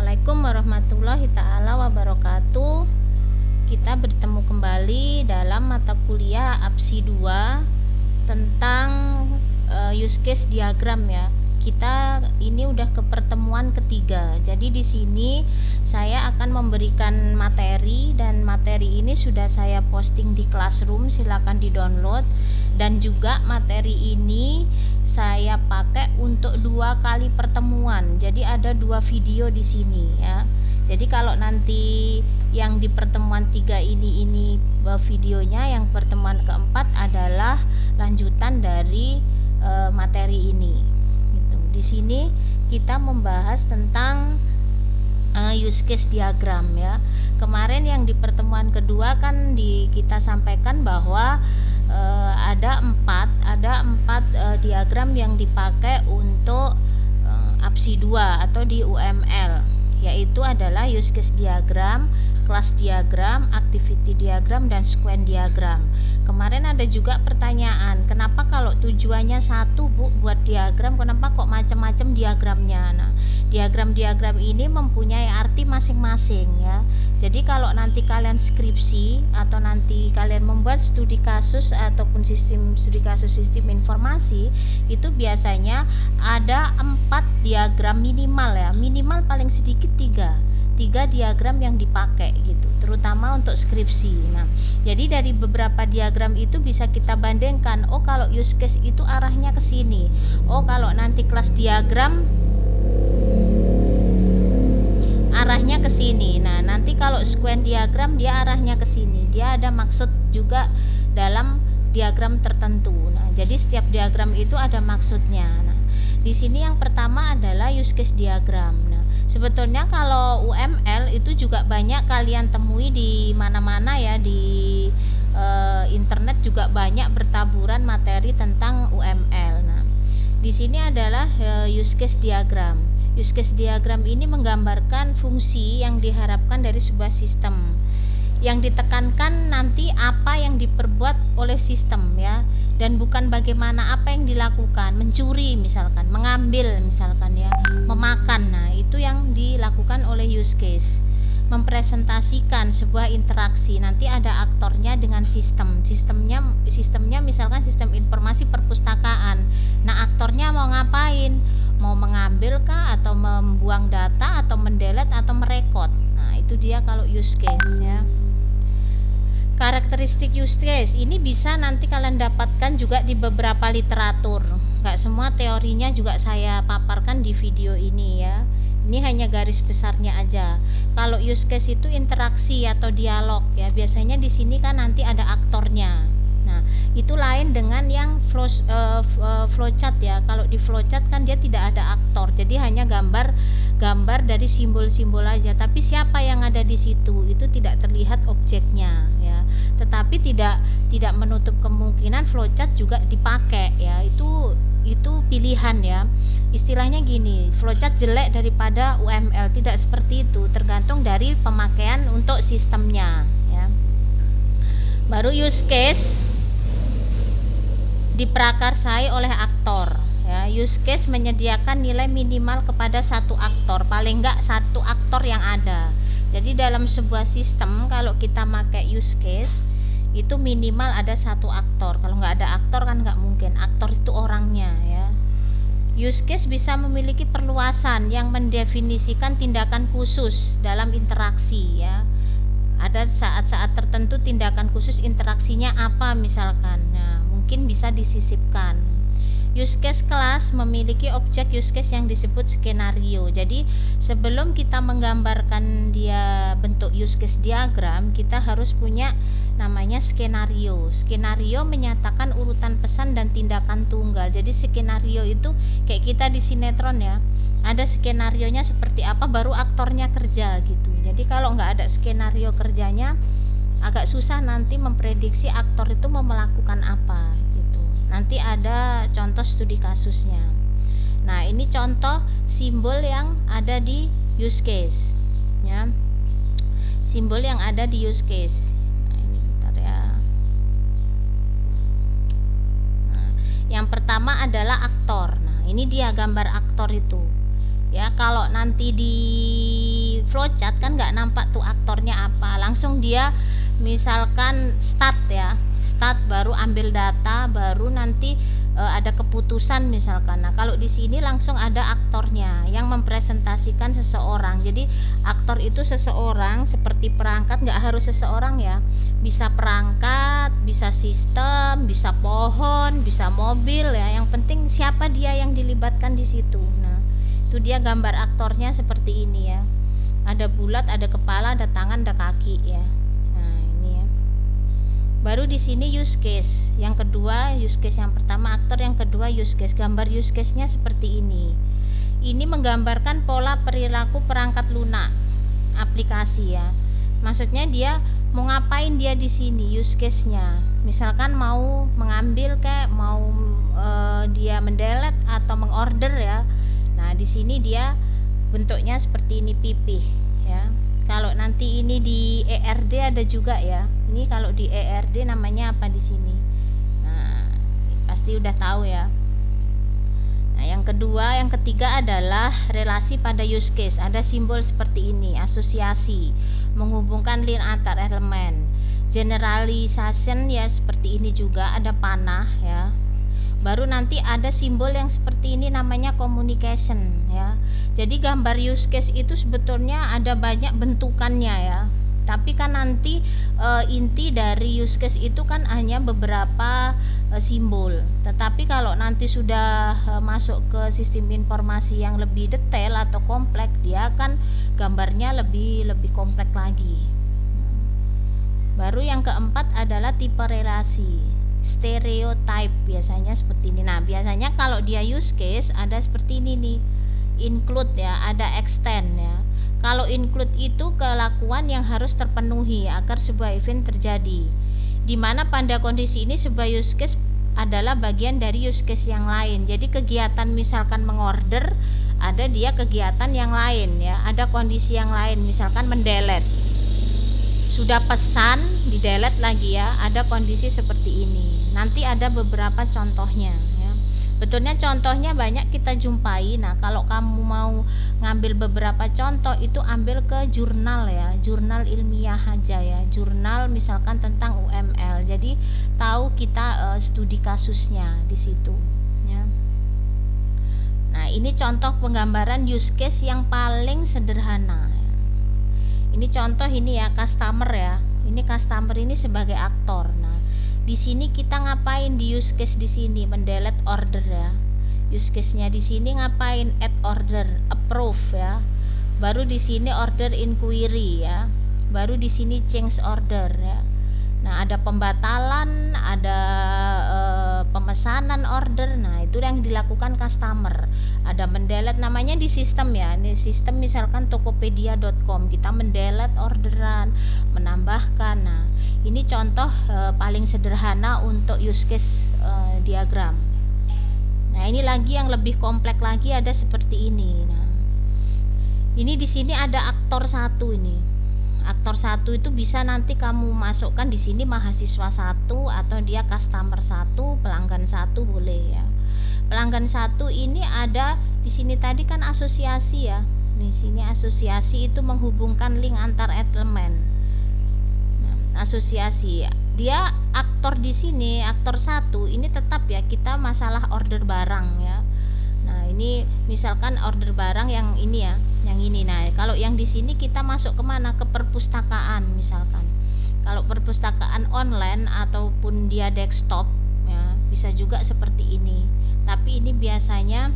Assalamualaikum warahmatullahi taala wabarakatuh. Kita bertemu kembali dalam mata kuliah APSI 2 tentang use case diagram ya. Kita ini udah ke pertemuan ketiga. Jadi di sini saya akan memberikan materi, dan materi ini sudah saya posting di Classroom, silakan di-download. Dan juga materi ini saya pakai untuk 2 kali pertemuan. Jadi ada 2 video di sini ya. Jadi kalau nanti yang di pertemuan 3 ini videonya, yang pertemuan keempat adalah lanjutan dari materi ini. Gitu. Di sini kita membahas tentang use case diagram ya. Kemarin yang di pertemuan kedua kan kita sampaikan bahwa ada empat diagram yang dipakai untuk APSI 2 atau di UML, yaitu adalah use case diagram, class diagram, activity diagram, dan sequence diagram. Kemarin ada juga pertanyaan, kenapa kalau tujuannya satu Bu buat diagram, kenapa kok macam-macam diagramnya? Nah, diagram-diagram ini mempunyai arti masing-masing ya. Jadi kalau nanti kalian skripsi atau nanti kalian membuat studi kasus ataupun sistem studi kasus sistem informasi, itu biasanya ada 4 diagram minimal ya, minimal paling sedikit 3 diagram yang dipakai gitu, terutama untuk skripsi. Nah, jadi dari beberapa diagram itu bisa kita bandingkan, oh kalau use case itu arahnya ke sini, oh kalau nanti kelas diagram arahnya ke sini. Nah, nanti kalau sequence diagram dia arahnya ke sini. Dia ada maksud juga dalam diagram tertentu. Nah, jadi setiap diagram itu ada maksudnya. Nah, di sini yang pertama adalah use case diagram. Nah, sebetulnya kalau UML itu juga banyak kalian temui di mana-mana ya, di internet juga banyak bertaburan materi tentang UML. Nah, di sini adalah use case diagram. Use case diagram ini menggambarkan fungsi yang diharapkan dari sebuah sistem. Yang ditekankan nanti apa yang diperbuat oleh sistem ya, dan bukan bagaimana apa yang dilakukan, mencuri misalkan, mengambil misalkan ya, memakan. Nah, itu yang dilakukan oleh use case. Mempresentasikan sebuah interaksi, nanti ada aktornya dengan sistemnya misalkan sistem informasi perpustakaan. Nah, aktornya mau ngapain? Mau mengambil kah, atau membuang data, atau mendelete, atau merekod. Nah, itu dia kalau use case ya. Karakteristik use case ini bisa nanti kalian dapatkan juga di beberapa literatur. Nggak semua teorinya juga saya paparkan di video ini ya. Ini hanya garis besarnya aja. Kalau use case itu interaksi atau dialog ya. Biasanya di sini kan nanti ada aktornya. Nah, itu lain dengan yang flowchart ya. Kalau di flowchart kan dia tidak ada aktor. Jadi hanya gambar dari simbol-simbol aja. Tapi siapa yang ada di situ itu tidak terlihat objeknya ya. Tetapi tidak menutup kemungkinan flowchart juga dipakai ya. Itu pilihan ya. Istilahnya gini, flowchart jelek daripada UML, tidak seperti itu, tergantung dari pemakaian untuk sistemnya ya. Baru use case diprakarsai oleh aktor ya. Use case menyediakan nilai minimal kepada satu aktor, paling enggak satu aktor yang ada. Jadi dalam sebuah sistem kalau kita pakai use case itu minimal ada satu aktor. Kalau nggak ada aktor kan nggak mungkin, aktor itu orangnya ya. Use case bisa memiliki perluasan yang mendefinisikan tindakan khusus dalam interaksi ya. Ada saat-saat tertentu tindakan khusus interaksinya apa misalkan. Nah, mungkin bisa disisipkan. Use case class memiliki objek use case yang disebut skenario. Jadi sebelum kita menggambarkan dia bentuk use case diagram, kita harus punya namanya skenario. Skenario menyatakan urutan pesan dan tindakan tunggal. Jadi skenario itu kayak kita di sinetron ya, ada skenarionya seperti apa baru aktornya kerja gitu. Jadi kalau nggak ada skenario kerjanya agak susah nanti memprediksi aktor itu mau melakukan apa gitu. Nanti ada contoh studi kasusnya. Nah, ini contoh simbol yang ada di use case ya. Simbol yang ada di use case. Nah, ini bentar ya. Nah, yang pertama adalah aktor. Nah, ini dia gambar aktor itu. ya. Kalau nanti di flowchart kan nggak nampak tuh aktornya apa, langsung dia misalkan start ya, start baru ambil data, baru nanti ada keputusan misalkan. Nah kalau di sini langsung ada aktornya yang mempresentasikan seseorang. Jadi aktor itu seseorang, seperti perangkat nggak harus seseorang ya, bisa perangkat, bisa sistem, bisa pohon, bisa mobil ya, yang penting siapa dia yang dilibatkan di situ. Nah itu dia gambar aktornya seperti ini ya, ada bulat, ada kepala, ada tangan, ada kaki ya. Nah ini ya, baru di sini use case yang kedua. Use case yang pertama aktor, yang kedua use case. Gambar use case nya seperti ini. Ini menggambarkan pola perilaku perangkat lunak aplikasi ya, maksudnya dia mau ngapain dia di sini. Use case nya misalkan mau mengambil, kayak mau dia mendelete atau mengorder ya. Nah di sini dia bentuknya seperti ini, pipih ya. Kalau nanti ini di ERD ada juga ya. Ini kalau di ERD namanya apa di sini? Nah pasti udah tahu ya. Nah yang kedua, yang ketiga adalah relasi pada use case. Ada simbol seperti ini, asosiasi, menghubungkan link antar elemen. Generalization ya seperti ini juga, ada panah ya. Baru nanti ada simbol yang seperti ini namanya communication ya. Jadi gambar use case itu sebetulnya ada banyak bentukannya ya, tapi kan nanti inti dari use case itu kan hanya beberapa simbol. Tetapi kalau nanti sudah masuk ke sistem informasi yang lebih detail atau kompleks, dia kan gambarnya lebih kompleks lagi. Baru yang keempat adalah tipe relasi, stereotype, biasanya seperti ini. Nah biasanya kalau dia use case ada seperti ini nih, include ya, ada extend ya. Kalau include itu kelakuan yang harus terpenuhi agar sebuah event terjadi, dimana pada kondisi ini sebuah use case adalah bagian dari use case yang lain. Jadi kegiatan misalkan mengorder, ada dia kegiatan yang lain ya, ada kondisi yang lain, misalkan mendelete, sudah pesan di delete lagi ya, ada kondisi seperti ini. Nanti ada beberapa contohnya ya. Betulnya contohnya banyak kita jumpai. Nah kalau kamu mau ngambil beberapa contoh itu ambil ke jurnal ya, jurnal ilmiah aja ya, jurnal misalkan tentang UML. Jadi tahu kita studi kasusnya di situ ya. Nah ini contoh penggambaran use case yang paling sederhana. Ini contoh ini ya, customer ya. Ini customer ini sebagai aktor. Nah, di sini kita ngapain di use case di sini? Mendelete order ya. Use case-nya di sini ngapain? Add order, approve ya. Baru di sini order inquiry ya. Baru di sini change order ya. Nah, ada pembatalan, ada pemesanan order. Nah, itu yang dilakukan customer. Ada mendelete, namanya di sistem ya. Ini sistem misalkan tokopedia.com, kita mendelete orderan, menambahkan. Nah, ini contoh paling sederhana untuk use case diagram. Nah, ini lagi yang lebih kompleks lagi, ada seperti ini. Nah, ini di sini ada aktor satu ini. Aktor satu itu bisa nanti kamu masukkan di sini mahasiswa satu atau dia customer satu, pelanggan satu boleh ya. Pelanggan satu ini ada di sini tadi kan asosiasi ya. Di sini asosiasi itu menghubungkan link antar elemen. Nah, asosiasi dia aktor di sini, aktor satu ini tetap ya, kita masalah order barang ya. Nah ini misalkan order barang yang ini ya, yang ini. Nah kalau yang di sini kita masuk kemana? Ke perpustakaan misalkan. Kalau perpustakaan online ataupun dia desktop ya, bisa juga seperti ini. Tapi ini biasanya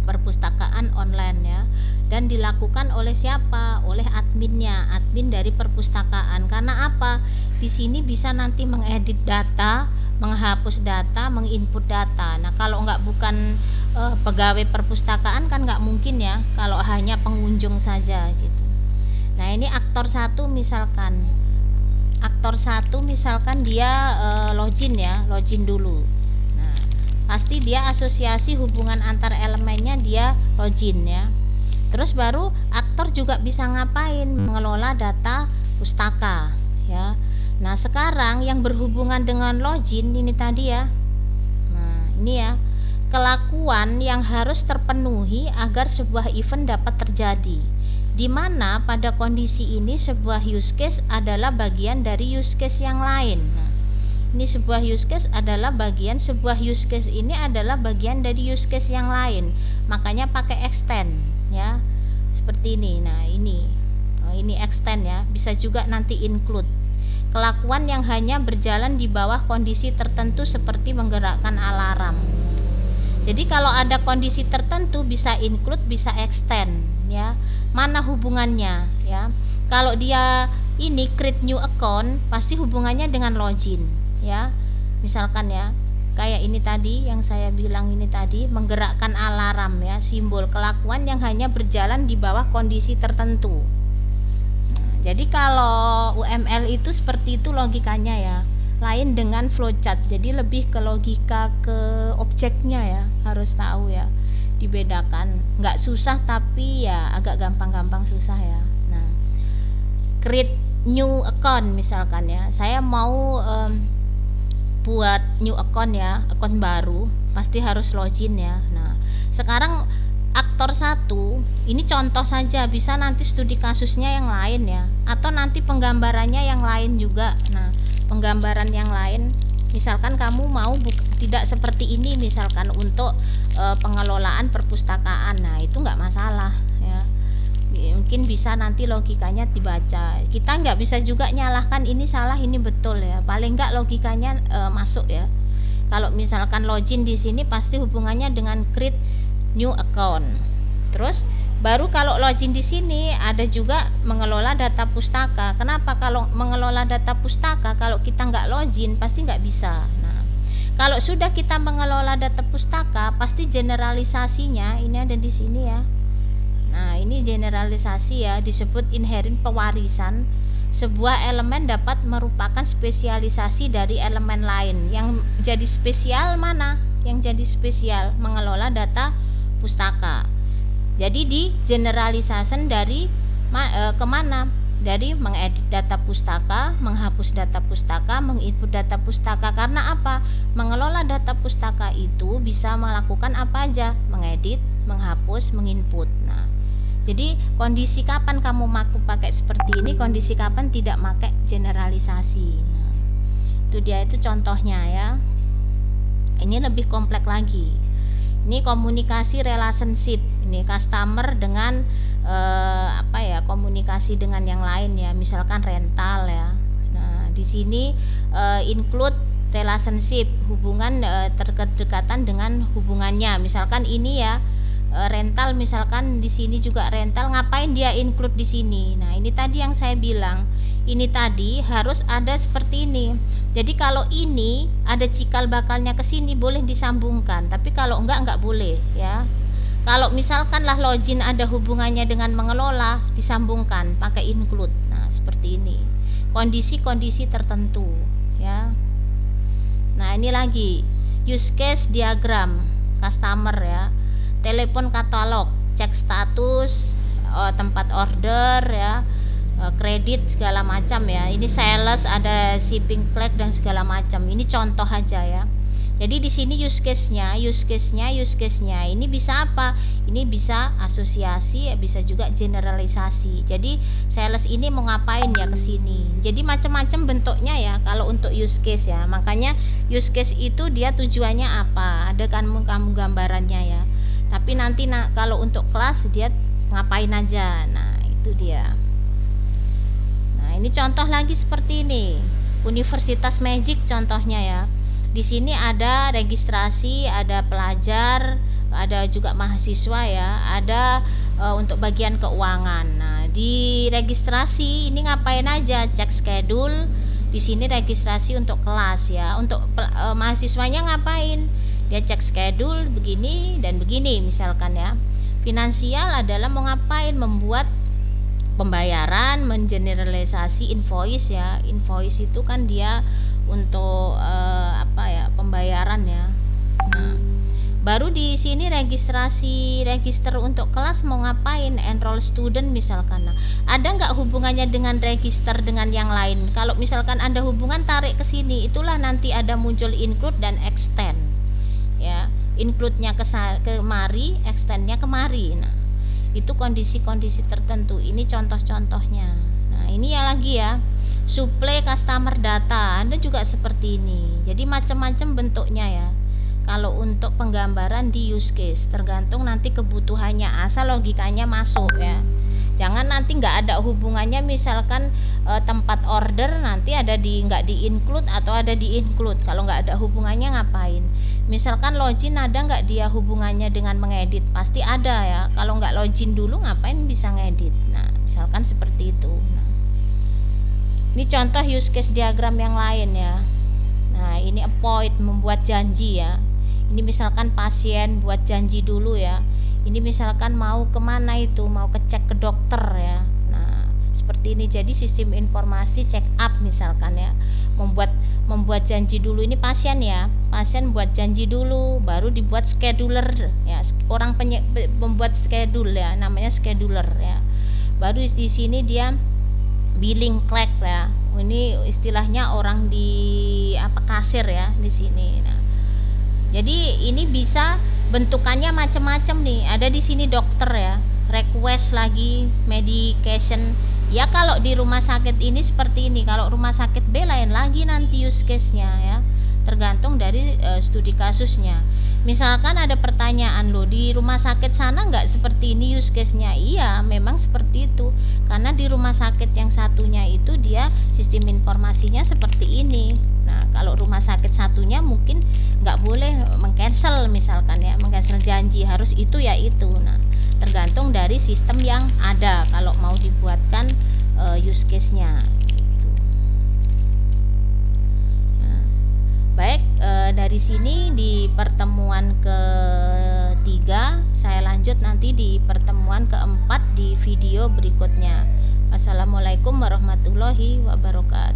perpustakaan online ya, dan dilakukan oleh siapa? Oleh adminnya, admin dari perpustakaan. Karena apa? Di sini bisa nanti mengedit data, menghapus data, menginput data. Nah kalau bukan pegawai perpustakaan kan nggak mungkin ya, kalau hanya pengunjung saja gitu. Nah ini aktor satu misalkan, aktor satu misalkan dia login ya, login dulu. Nah pasti dia asosiasi hubungan antar elemennya, dia login ya. Terus baru aktor juga bisa ngapain? Mengelola data pustaka ya. Nah sekarang yang berhubungan dengan login ini tadi ya, nah ini ya, kelakuan yang harus terpenuhi agar sebuah event dapat terjadi, di mana pada kondisi ini sebuah use case adalah bagian dari use case yang lain. Nah, ini sebuah use case adalah bagian, sebuah use case ini adalah bagian dari use case yang lain, makanya pakai extend ya, seperti ini. Nah ini extend ya, bisa juga nanti include kelakuan yang hanya berjalan di bawah kondisi tertentu seperti menggerakkan alarm. Jadi kalau ada kondisi tertentu bisa include, bisa extend ya. Mana hubungannya ya? Kalau dia ini create new account pasti hubungannya dengan login ya. Misalkan ya, kayak ini tadi yang saya bilang ini tadi, menggerakkan alarm ya, simbol kelakuan yang hanya berjalan di bawah kondisi tertentu. Jadi kalau UML itu seperti itu logikanya ya, lain dengan flowchart. Jadi lebih ke logika ke objeknya ya, harus tahu ya, dibedakan. Nggak susah tapi ya agak gampang-gampang susah ya. Nah, create new account misalkan ya, saya mau buat new account ya, account baru, pasti harus login ya. Nah, sekarang aktor 1 ini contoh saja, bisa nanti studi kasusnya yang lain ya, atau nanti penggambarannya yang lain juga. Nah, penggambaran yang lain misalkan kamu mau tidak seperti ini, misalkan untuk pengelolaan perpustakaan, nah itu nggak masalah ya, mungkin bisa nanti logikanya dibaca. Kita nggak bisa juga nyalahkan ini salah ini betul ya, paling nggak logikanya masuk ya. Kalau misalkan login di sini pasti hubungannya dengan create new account. Terus baru kalau login di sini ada juga mengelola data pustaka. Kenapa? Kalau mengelola data pustaka kalau kita nggak login pasti nggak bisa. Nah, kalau sudah kita mengelola data pustaka pasti generalisasinya ini ada di sini ya. Nah, ini generalisasi ya, disebut inherent pewarisan. Sebuah elemen dapat merupakan spesialisasi dari elemen lain. Yang jadi spesial mana? Yang jadi spesial mengelola data pustaka. Jadi di generalisasi dari kemana? Dari mengedit data pustaka, menghapus data pustaka, menginput data pustaka. Karena apa? Mengelola data pustaka itu bisa melakukan apa aja? Mengedit, menghapus, menginput. Nah, jadi kondisi kapan kamu pakai seperti ini, kondisi kapan tidak pakai generalisasi. Nah, itu dia, itu contohnya ya. Ini lebih kompleks lagi. Ini komunikasi relationship, ini customer dengan komunikasi dengan yang lain ya, misalkan rental ya. Nah, di sini include relationship, hubungan terkedekatan dengan hubungannya. Misalkan ini ya rental, misalkan di sini juga rental, ngapain dia include di sini? Nah, ini tadi yang saya bilang, ini tadi harus ada seperti ini. Jadi kalau ini ada cikal bakalnya ke sini boleh disambungkan, tapi kalau enggak boleh ya. Kalau misalkan lah login ada hubungannya dengan mengelola, disambungkan pakai include. Nah, seperti ini. Kondisi-kondisi tertentu ya. Nah, ini lagi use case diagram customer ya. Telepon katalog, cek status, tempat order ya, kredit segala macam ya. Ini sales, ada shipping flag dan segala macam. Ini contoh aja ya. Jadi di sini use case-nya ini bisa apa? Ini bisa asosiasi, bisa juga generalisasi. Jadi sales ini mau ngapain ya ke sini. Jadi macam-macam bentuknya ya kalau untuk use case ya. Makanya use case itu dia tujuannya apa? Ada kan kamu gambarannya ya. Tapi nanti kalau untuk kelas dia ngapain aja. Nah, itu dia. Nah, ini contoh lagi seperti ini. Universitas Magic contohnya ya. Di sini ada registrasi, ada pelajar, ada juga mahasiswa ya, ada untuk bagian keuangan. Nah, di registrasi ini ngapain aja? Cek schedule. Di sini registrasi untuk kelas ya. Untuk mahasiswanya ngapain? Dia cek schedule begini dan begini misalkan ya. Finansial adalah mau ngapain? Membuat pembayaran, mengeneralisasi invoice ya. Invoice itu kan dia untuk pembayaran ya. Nah, baru di sini register untuk kelas mau ngapain? Enroll student misalkan. Nah, ada nggak hubungannya dengan register dengan yang lain? Kalau misalkan ada hubungan, tarik ke sini, itulah nanti ada muncul include dan extend ya. include-nya kemari, extend-nya kemari. Nah, itu kondisi-kondisi tertentu. Ini contoh-contohnya. Nah, ini ya lagi ya, supply customer data Anda juga seperti ini. Jadi macam-macam bentuknya ya. Kalau untuk penggambaran di use case tergantung nanti kebutuhannya, asal logikanya masuk ya. Jangan nanti nggak ada hubungannya, misalkan tempat order nanti ada nggak di include atau ada di include. Kalau nggak ada hubungannya ngapain? Misalkan login ada nggak dia hubungannya dengan mengedit? Pasti ada ya. Kalau nggak login dulu ngapain bisa ngedit? Nah, misalkan seperti itu. Nah, ini contoh use case diagram yang lain ya. Nah, ini appoint, membuat janji ya. Ini misalkan pasien buat janji dulu ya. Ini misalkan mau kemana itu, mau cek ke dokter ya. Nah, seperti ini. Jadi sistem informasi check up misalkan ya, membuat janji dulu. Ini pasien ya, pasien buat janji dulu, baru dibuat scheduler ya. Orang membuat schedule ya, namanya scheduler ya. Baru di sini dia billing clerk ya. Ini istilahnya orang di kasir ya di sini. Nah, jadi ini bisa bentukannya macam-macam nih. Ada di sini dokter ya, request lagi medication. Ya kalau di rumah sakit ini seperti ini. Kalau rumah sakit B lain lagi nanti use case-nya ya. Tergantung dari studi kasusnya. Misalkan ada pertanyaan loh, di rumah sakit sana nggak seperti ini use case-nya? Iya, memang seperti itu. Karena di rumah sakit yang satunya itu dia sistem informasinya seperti ini. Nah, kalau rumah sakit satunya mungkin nggak boleh mengcancel misalkan ya, mengcancel janji, harus itu ya itu. Nah, tergantung dari sistem yang ada kalau mau dibuatkan use case-nya gitu. Nah, baik, dari sini di pertemuan ketiga, saya lanjut nanti di pertemuan keempat di video berikutnya. Assalamualaikum warahmatullahi wabarakatuh.